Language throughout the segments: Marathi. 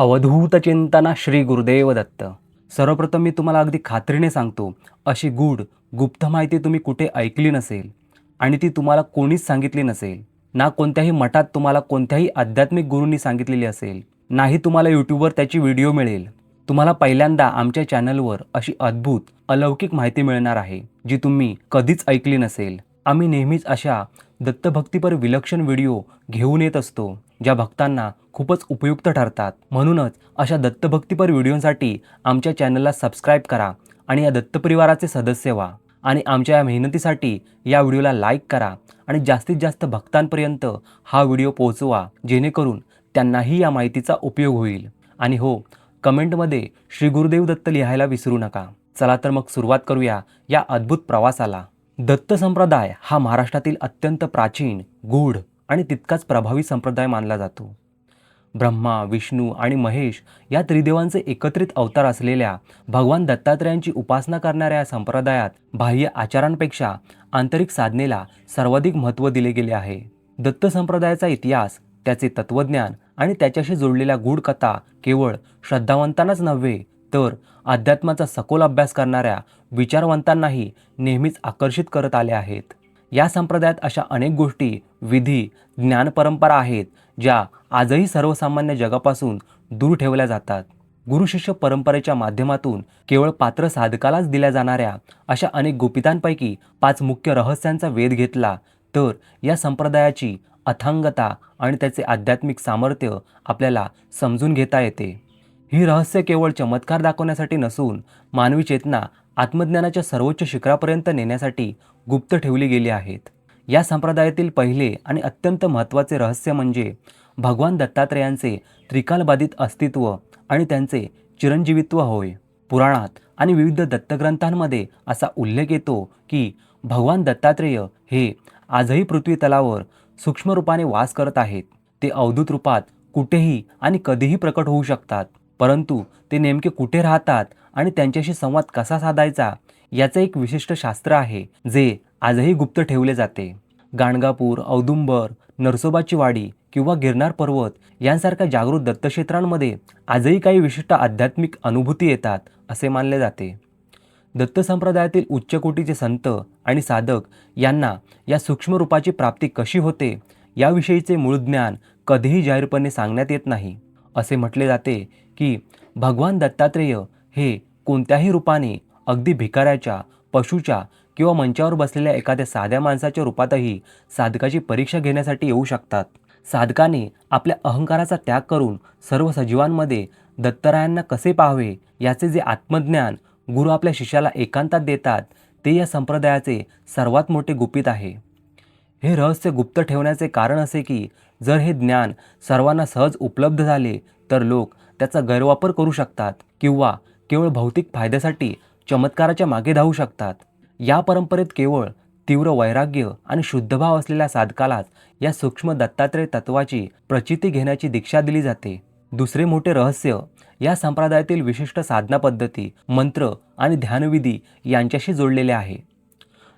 अवधूत चिंतना श्री गुरुदेव दत्त. सर्वप्रथम मी तुम्हाला अगदी खात्रीने सांगतो, अशी गूढ गुप्त माहिती तुम्ही कुठे ऐकली नसेल आणि ती तुम्हाला कोणीच सांगितली नसेल. ना कोणत्याही मठात तुम्हाला कोणत्याही आध्यात्मिक गुरूंनी सांगितलेली असेल, नाही तुम्हाला यूट्यूबवर त्याची व्हिडिओ मिळेल. तुम्हाला पहिल्यांदा आमच्या चॅनलवर अशी अद्भुत अलौकिक माहिती मिळणार आहे, जी तुम्ही कधीच ऐकली नसेल. आम्ही नेहमीच अशा दत्तभक्तीपर विलक्षण व्हिडिओ घेऊन येत असतो, ज्या भक्तांना खूपच उपयुक्त ठरतात. म्हणूनच अशा दत्तभक्तीपर व्हिडिओसाठी आमच्या चॅनलला सबस्क्राईब करा आणि या दत्तपरिवाराचे सदस्य व्हा. आणि आमच्या या मेहनतीसाठी या व्हिडिओला लाईक करा आणि जास्तीत जास्त भक्तांपर्यंत हा व्हिडिओ पोहोचवा, जेणेकरून त्यांनाही या माहितीचा उपयोग होईल. आणि हो, कमेंटमध्ये श्री गुरुदेव दत्त लिहायला विसरू नका. चला तर मग सुरुवात करूया या अद्भुत प्रवासाला. दत्त संप्रदाय हा महाराष्ट्रातील अत्यंत प्राचीन, गूढ आणि तितकाच प्रभावी संप्रदाय मानला जातो. ब्रह्मा, विष्णू आणि महेश या त्रिदेवांचे एकत्रित अवतार असलेल्या भगवान दत्तात्रेयांची उपासना करणाऱ्या या संप्रदायात बाह्य आचारांपेक्षा आंतरिक साधनेला सर्वाधिक महत्त्व दिले गेले आहे. दत्त संप्रदायाचा इतिहास, त्याचे तत्त्वज्ञान आणि त्याच्याशी जोडलेल्या गूढ कथा केवळ श्रद्धावंतांनाच नव्हे, तर अध्यात्माचा सखोल अभ्यास करणाऱ्या विचारवंतांनाही नेहमीच आकर्षित करत आले आहेत. या संप्रदायात अशा अनेक गोष्टी, विधी, ज्ञानपरंपरा आहेत, ज्या आजही सर्वसामान्य जगापासून दूर ठेवल्या जातात. गुरुशिष्य परंपरेच्या माध्यमातून केवळ पात्र साधकालाच दिल्या जाणाऱ्या अशा अनेक गुपितांपैकी 5 मुख्य रहस्यांचा वेध घेतला तर या संप्रदायाची अथांगता आणि त्याचे आध्यात्मिक सामर्थ्य आपल्याला समजून घेता येते. ही रहस्य केवळ चमत्कार दाखवण्यासाठी नसून मानवी चेतना आत्मज्ञानाच्या सर्वोच्च शिखरापर्यंत नेण्यासाठी गुप्त ठेवली गेली आहेत. या संप्रदायातील पहिले आणि अत्यंत महत्त्वाचे रहस्य म्हणजे भगवान दत्तात्रेयांचे त्रिकालबाधित अस्तित्व आणि त्यांचे चिरंजीवित्व होय. पुराणात आणि विविध दत्तग्रंथांमध्ये असा उल्लेख येतो की भगवान दत्तात्रेय हे आजही पृथ्वी तलावर सूक्ष्म रूपाने वास करत आहेत. ते अवधूत रूपात कुठेही आणि कधीही प्रकट होऊ शकतात, परंतु ते नेमके कुठे राहतात आणि त्यांच्याशी संवाद कसा साधायचा याचं एक विशिष्ट शास्त्र आहे, जे आजही गुप्त ठेवले जाते. गाणगापूर, औदुंबर, नरसोबाची वाडी किंवा गिरनार पर्वत यांसारख्या जागृत दत्तक्षेत्रांमध्ये आजही काही विशिष्ट आध्यात्मिक अनुभूती येतात असे मानले जाते. दत्त संप्रदायातील उच्च कोटीचे संत आणि साधक यांना या सूक्ष्म रूपाची प्राप्ती कशी होते याविषयीचे मूळ ज्ञान कधीही जाहीरपणे सांगण्यात येत नाही. असे म्हटले जाते की भगवान दत्तात्रेय हे कोणत्याही रूपाने, अगदी भिकाऱ्याच्या, पशुच्या किंवा मंचावर बसलेल्या एखाद्या साध्या माणसाच्या रूपातही साधकाची परीक्षा घेण्यासाठी येऊ शकतात. साधकाने आपल्या अहंकाराचा त्याग करून सर्व सजीवांमध्ये दत्तरायांना कसे पाहावे याचे जे आत्मज्ञान गुरु आपल्या शिष्याला एकांतात देतात, ते या संप्रदायाचे सर्वात मोठे गुपित आहे. हे रहस्य गुप्त ठेवण्याचे कारण असे की जर हे ज्ञान सर्वांना सहज उपलब्ध झाले तर लोक त्याचा गैरवापर करू शकतात किंवा केवळ भौतिक फायद्यासाठी चमत्काराच्या मागे धावू शकतात. या परंपरेत केवळ तीव्र वैराग्य आणि शुद्धभाव असलेल्या साधकालाच या सूक्ष्म दत्तात्रेय तत्वाची प्रचिती घेण्याची दीक्षा दिली जाते. दुसरे मोठे रहस्य या संप्रदायातील विशिष्ट साधना पद्धती, मंत्र आणि ध्यानविधी यांच्याशी जोडलेले आहे.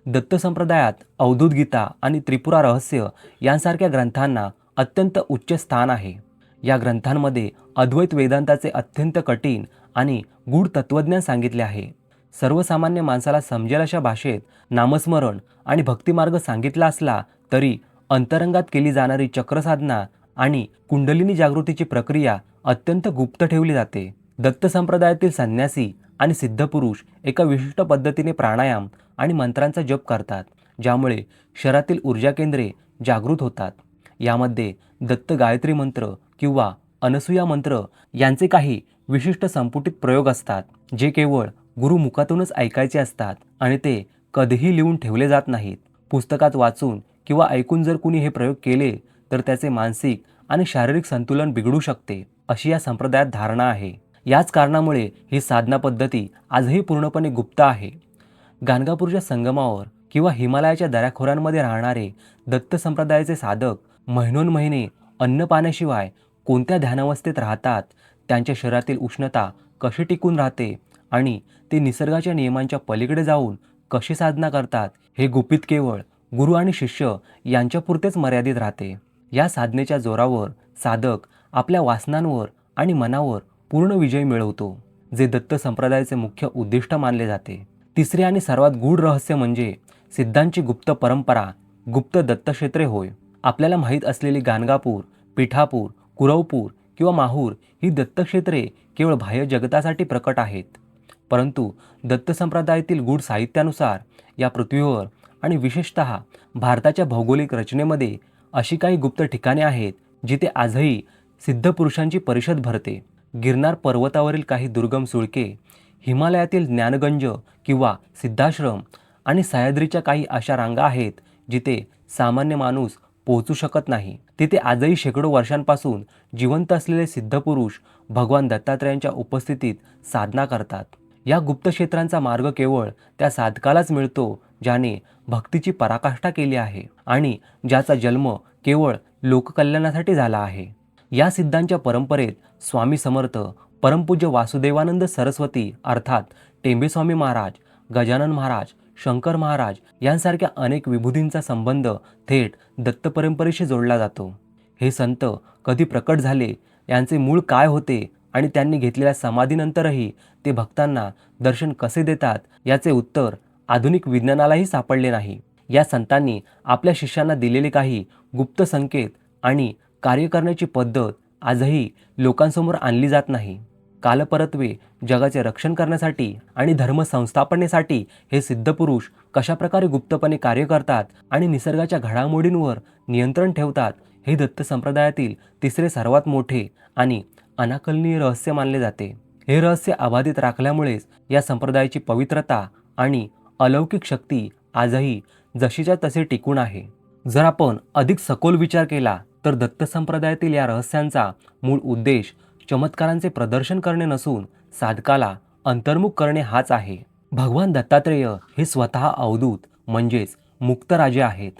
दत्त संप्रदायात अवधूत गीता आणि त्रिपुरा रहस्य यांसारख्या ग्रंथांना अत्यंत उच्च स्थान आहे. या ग्रंथांमध्ये अद्वैत वेदांताचे अत्यंत कठीण आणि गूढ तत्वज्ञान सांगितले आहे. सर्वसामान्य माणसाला समजेल अशा भाषेत नामस्मरण आणि भक्तिमार्ग सांगितला असला तरी अंतरंगात केली जाणारी चक्रसाधना आणि कुंडलिनी जागृतीची प्रक्रिया अत्यंत गुप्त ठेवली जाते. दत्त संप्रदायातील संन्यासी आणि सिद्धपुरुष एका विशिष्ट पद्धतीने प्राणायाम आणि मंत्रांचा जप करतात, ज्यामुळे शरीरातील ऊर्जा केंद्रे जागृत होतात. यामध्ये दत्त गायत्री मंत्र किंवा अनसूया मंत्र यांचे काही विशिष्ट संपुटित प्रयोग असतात, जे केवळ गुरुमुखातूनच ऐकायचे असतात आणि ते कधीही लिहून ठेवले जात नाहीत. पुस्तकात वाचून किंवा ऐकून जर कुणी हे प्रयोग केले तर त्याचे मानसिक आणि शारीरिक संतुलन बिघडू शकते, अशी या संप्रदायात धारणा आहे. याच कारणामुळे ही साधना पद्धती आजही पूर्णपणे गुप्त आहे. गाणगापूरच्या संगमावर किंवा हिमालयाच्या दऱ्याखोऱ्यांमध्ये राहणारे दत्त संप्रदायाचे साधक महिनोन्महिने अन्न पाण्याशिवाय कोणत्या ध्यानावस्थेत राहतात, त्यांच्या शरीरातील उष्णता कशी टिकून राहते आणि ते निसर्गाच्या नियमांच्या पलीकडे जाऊन कशी साधना करतात, हे गुपित केवळ गुरु आणि शिष्य यांच्यापुरतेच मर्यादित राहते. या साधनेच्या जोरावर साधक आपल्या वासनांवर आणि मनावर पूर्ण विजय मिळवतो, जे दत्त संप्रदायाचे मुख्य उद्दिष्ट मानले जाते. तिसरे आणि सर्वात गूढ रहस्य म्हणजे सिद्धांची गुप्त परंपरा, गुप्त दत्तक्षेत्रे होय. आपल्याला माहीत असलेली गाणगापूर, पिठापूर, कुरवपूर किंवा माहूर ही दत्तक्षेत्रे केवळ बाह्य जगतासाठी प्रकट आहेत. परंतु दत्त संप्रदायातील गूढ साहित्यानुसार या पृथ्वीवर आणि विशेषतः भारताच्या भौगोलिक रचनेमध्ये अशी काही गुप्त ठिकाणे आहेत जिथे आजही सिद्धपुरुषांची परिषद भरते. गिरनार पर्वतावरील काही दुर्गम सुळके, हिमालयातील ज्ञानगंज किंवा सिद्धाश्रम आणि सह्याद्रीच्या काही अशा रांगा आहेत जिथे सामान्य माणूस पोहोचू शकत नाही. तिथे आजही शेकडो वर्षांपासून जिवंत असलेले सिद्धपुरुष भगवान दत्तात्रेयांच्या उपस्थितीत साधना करतात. या गुप्त क्षेत्रांचा मार्ग केवळ त्या साधकालाच मिळतो ज्याने भक्तीची पराकाष्ठा केली आहे आणि ज्याचा जन्म केवळ लोककल्याणासाठी झाला आहे. या सिद्धांच्या परंपरेत स्वामी समर्थ, परमपूज्य वासुदेवानंद सरस्वती अर्थात टेंबेस्वामी महाराज, गजानन महाराज, शंकर महाराज यांसारख्या अनेक विभूतींचा संबंध थेट दत्त परंपरेशी जोडला जातो. हे संत कधी प्रकट झाले, यांचे मूळ काय होते आणि त्यांनी घेतलेल्या समाधीनंतरही ते भक्तांना दर्शन कसे देतात याचे उत्तर आधुनिक विज्ञानालाही सापडले नाही. या संतांनी आपल्या शिष्यांना दिलेले काही गुप्त संकेत आणि कार्य करण्याची पद्धत आजही लोकांसमोर आणली जात नाही. कालपरत्वे, जगाचे रक्षण करण्यासाठी आणि धर्म संस्थापनेसाठी हे सिद्धपुरुष कशाप्रकारे गुप्तपणे कार्य करतात आणि निसर्गाच्या घडामोडींवर नियंत्रण ठेवतात, हे दत्त संप्रदायातील तिसरे सर्वात मोठे आणि अनाकलनीय रहस्य मानले जाते. हे रहस्य अबाधित राखल्यामुळेच या संप्रदायाची पवित्रता आणि अलौकिक शक्ती आजही जशीच्या तसे टिकून आहे. जर आपण अधिक सखोल विचार केला तर दत्त संप्रदायातील या रहस्यांचा मूळ उद्देश चमत्कारांचे प्रदर्शन करणे नसून साधकाला अंतर्मुख करणे हाच आहे. भगवान दत्तात्रेय हे स्वतः अवधूत म्हणजेच मुक्त राजे आहेत,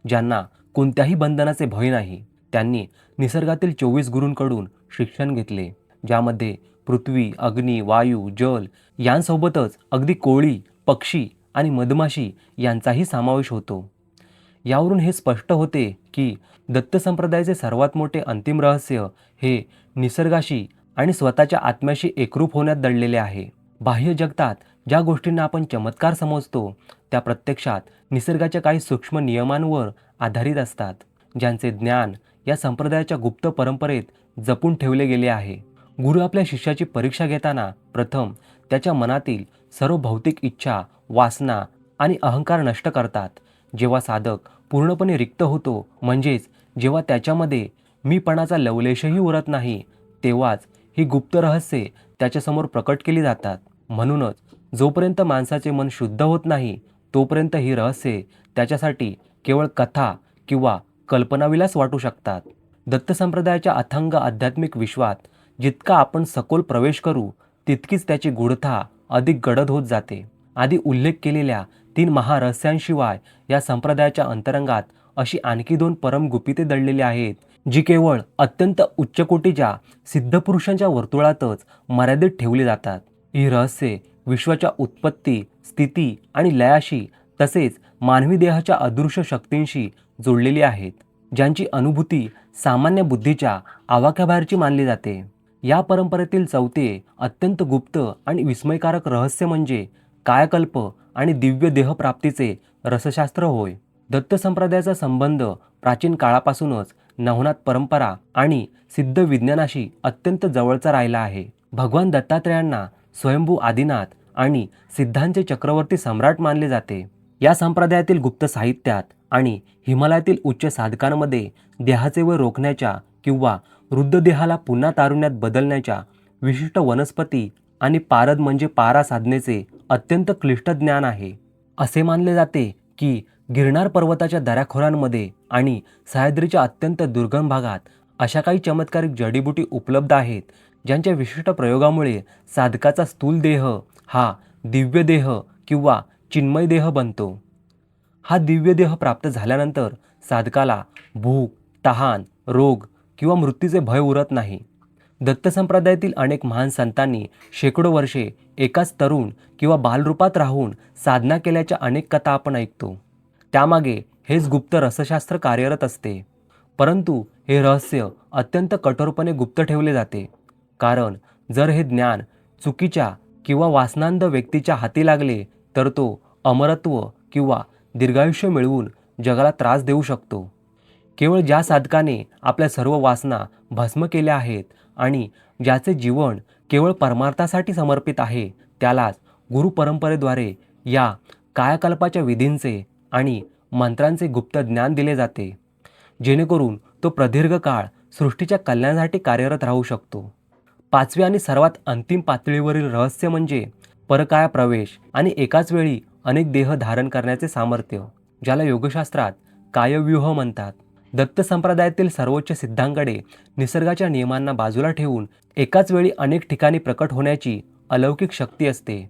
ज्यांना कोणत्याही बंधनाचे भय नाही. त्यांनी निसर्गातील 24 गुरूंकडून शिक्षण घेतले, ज्यामध्ये पृथ्वी, अग्नी, वायू, जल यांसोबतच अगदी कोळी, पक्षी आणि मधमाशी यांचाही समावेश होतो. यावरून हे स्पष्ट होते की दत्त संप्रदायाचे सर्वात मोठे अंतिम रहस्य हे निसर्गाशी आणि स्वतःच्या आत्म्याशी एकरूप होण्यात दडलेले आहे. बाह्य जगतात ज्या गोष्टींना आपण चमत्कार समजतो त्या प्रत्यक्षात निसर्गाच्या काही सूक्ष्म नियमांवर आधारित असतात, ज्यांचे ज्ञान या संप्रदायाच्या गुप्त परंपरेत जपून ठेवले गेले आहे. गुरु आपल्या शिष्याची परीक्षा घेताना प्रथम त्याच्या मनातील सर्व भौतिक इच्छा, वासना आणि अहंकार नष्ट करतात. जेव्हा साधक पूर्णपणे रिक्त होतो, म्हणजेच जेव्हा त्याच्यामध्ये मीपणाचा लवलेशही उरत नाही, तेव्हाच ही गुप्त रहस्ये त्याच्यासमोर प्रकट केली जातात. म्हणूनच जोपर्यंत माणसाचे मन शुद्ध होत नाही तोपर्यंत ही रहस्ये त्याच्यासाठी केवळ कथा किंवा कल्पनाविलास वाटू शकतात. दत्त संप्रदायाच्या अथांग आध्यात्मिक विश्वात जितका आपण सखोल प्रवेश करू तितकीच त्याची गूढता अधिक गडद होत जाते. आधी उल्लेख केलेल्या 3 महारहस्यांशिवाय या संप्रदायाच्या अंतरंगात अशी आणखी 2 परमगुपिते दडलेली आहेत, जी केवळ अत्यंत उच्चकोटीच्या सिद्धपुरुषांच्या वर्तुळातच मर्यादित ठेवली जातात. ही रहस्ये विश्वाच्या उत्पत्ती, स्थिती आणि लयाशी तसेच मानवी देहाच्या अदृश्य शक्तींशी जोडलेली आहेत, ज्यांची अनुभूती सामान्य बुद्धीच्या आवाक्याबाहेरची मानली जाते. या परंपरेतील चौथे अत्यंत गुप्त आणि विस्मयकारक रहस्य म्हणजे कायाकल्प आणि दिव्य देहप्राप्तीचे रसशास्त्र होय. दत्त संप्रदायाचा संबंध प्राचीन काळापासूनच नवनाथ परंपरा आणि सिद्ध विज्ञानाशी अत्यंत जवळचा राहिला आहे. भगवान दत्तात्रेयांना स्वयंभू आदिनाथ आणि सिद्धांचे चक्रवर्ती सम्राट मानले जाते. या संप्रदायातील गुप्त साहित्यात आणि हिमालयातील उच्च साधकांमध्ये देहाचे वय रोखण्याच्या किंवा वृद्ध देहाला पुन्हा तारुण्यात बदलण्याच्या विशिष्ट वनस्पती आणि पारद म्हणजे पारा साधनेचे अत्यंत क्लिष्ट ज्ञान आहे. असे मानले जाते की गिरनार पर्वताच्या दऱ्याखोऱ्यांमध्ये आणि सह्याद्रीच्या अत्यंत दुर्गम भागात अशा काही चमत्कारिक जडीबुटी उपलब्ध आहेत, ज्यांच्या विशिष्ट प्रयोगामुळे साधकाचा स्थूल देह हा दिव्य देह किंवा चिन्मय देह बनतो. हा दिव्य देह प्राप्त झाल्यानंतर साधकाला भूक, तहान, रोग किंवा मृत्यूचे भय उरत नाही. दत्त संप्रदायातील अनेक महान संतांनी शेकडो वर्षे एकाच तरुण किंवा बालरूपात राहून साधना केल्याच्या अनेक कथा आपण ऐकतो. त्यामागे हेच गुप्त रसशास्त्र कार्यरत असते. परंतु हे रहस्य अत्यंत कठोरपणे गुप्त ठेवले जाते. कारण जर हे ज्ञान चुकीच्या किंवा वासनांध व्यक्तीच्या हाती लागले तर तो अमरत्व किंवा दीर्घायुष्य मिळवून जगाला त्रास देऊ शकतो. केवळ ज्या साधकाने आपल्या सर्व वासना भस्म केल्या आहेत आणि ज्याचे जीवन केवळ परमार्थासाठी समर्पित आहे त्यालाच गुरु परंपरेद्वारे या कायाकल्पाच्या विधींचे आणि मंत्रांचे गुप्त ज्ञान दिले जाते, जेणेकरून तो प्रदीर्घ काळ सृष्टीच्या कल्याणासाठी कार्यरत राहू शकतो. पाचवी आणि सर्वात अंतिम पातळीवरील रहस्य म्हणजे परकाया प्रवेश आणि एकाच वेळी अनेक देह धारण करण्याचे सामर्थ्य, ज्याला योगशास्त्रात कायव्यूह म्हणतात. दत्त संप्रदायातील सर्वोच्च सिद्धांकडे निसर्गाच्या नियमांना बाजूला ठेवून एकाच वेळी अनेक ठिकाणी प्रकट होण्याची अलौकिक शक्ती असते.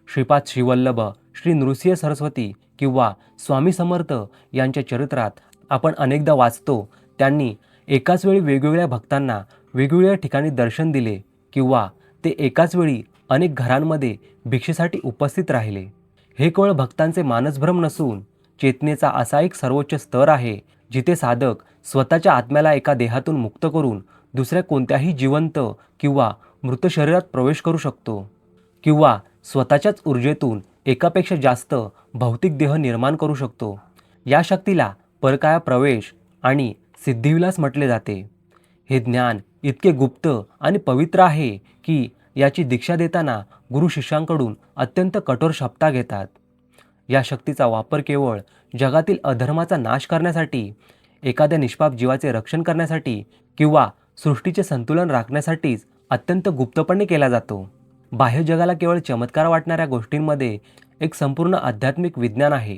श्रीपाद श्रीवल्लभ, श्री नृसिंह सरस्वती किंवा स्वामी समर्थ यांच्या चरित्रात आपण अनेकदा वाचतो, त्यांनी एकाच वेळी वेगवेगळ्या भक्तांना वेगवेगळ्या ठिकाणी दर्शन दिले किंवा ते एकाच वेळी अनेक घरांमध्ये भिक्षेसाठी उपस्थित राहिले. हे केवळ भक्तांचे मानसभ्रम नसून चेतनेचा असा एक सर्वोच्च स्तर आहे जिथे साधक स्वतःच्या आत्म्याला एका देहातून मुक्त करून दुसऱ्या कोणत्याही जिवंत किंवा मृत शरीरात प्रवेश करू शकतो किंवा स्वतःच्याच ऊर्जेतून एकापेक्षा जास्त भौतिक देह निर्माण करू शकतो. या शक्तीला परकाया प्रवेश आणि सिद्धिविलास म्हटले जाते. हे ज्ञान इतके गुप्त आणि पवित्र आहे की याची दीक्षा देताना गुरु शिष्यांकडून अत्यंत कठोर शपथा घेतात. या शक्तीचा वापर केवळ जगातील अधर्माचा नाश करण्यासाठी, एखाद्या निष्पाप जीवाचे रक्षण करण्यासाठी किंवा सृष्टीचे संतुलन राखण्यासाठीच अत्यंत गुप्तपणे केला जातो. बाह्य जगाला केवळ चमत्कार वाटणाऱ्या गोष्टींमध्ये एक संपूर्ण आध्यात्मिक विज्ञान आहे,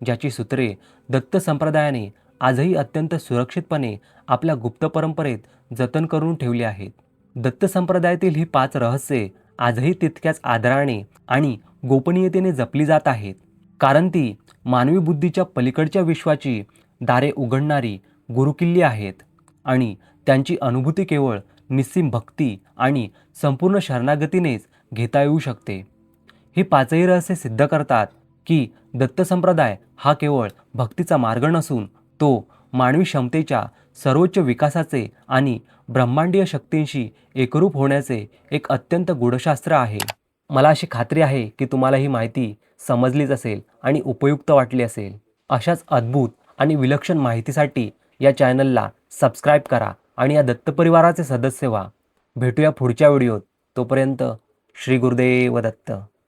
ज्याची सूत्रे दत्त संप्रदायाने आजही अत्यंत सुरक्षितपणे आपल्या गुप्त परंपरेत जतन करून ठेवली आहेत. दत्त संप्रदायातील ही 5 रहस्ये आजही तितक्याच आदराने आणि गोपनीयतेने जपली जात आहेत, कारण ती मानवी बुद्धीच्या पलीकडच्या विश्वाची दारे उघडणारी गुरुकिल्ली आहेत आणि त्यांची अनुभूती केवळ निस्सीम भक्ती आणि संपूर्ण शरणागतीनेच घेता येऊ शकते. ही 5ही रहस्ये सिद्ध करतात की दत्त संप्रदाय हा केवळ भक्तीचा मार्ग नसून तो मानवी क्षमतेच्या सर्वोच्च विकासाचे आणि ब्रह्मांडीय शक्तींशी एकरूप होण्याचे एक अत्यंत गूढशास्त्र आहे. मला अशी खात्री आहे की तुम्हाला ही माहिती समजलीच असेल आणि उपयुक्त वाटली असेल. अशाच अद्भुत आणि विलक्षण माहितीसाठी या चॅनलला सबस्क्राईब करा आणि या दत्तपरिवाराचे सदस्य व्हा. भेटूया पुढच्या व्हिडिओत. तोपर्यंत श्री गुरुदेव दत्त.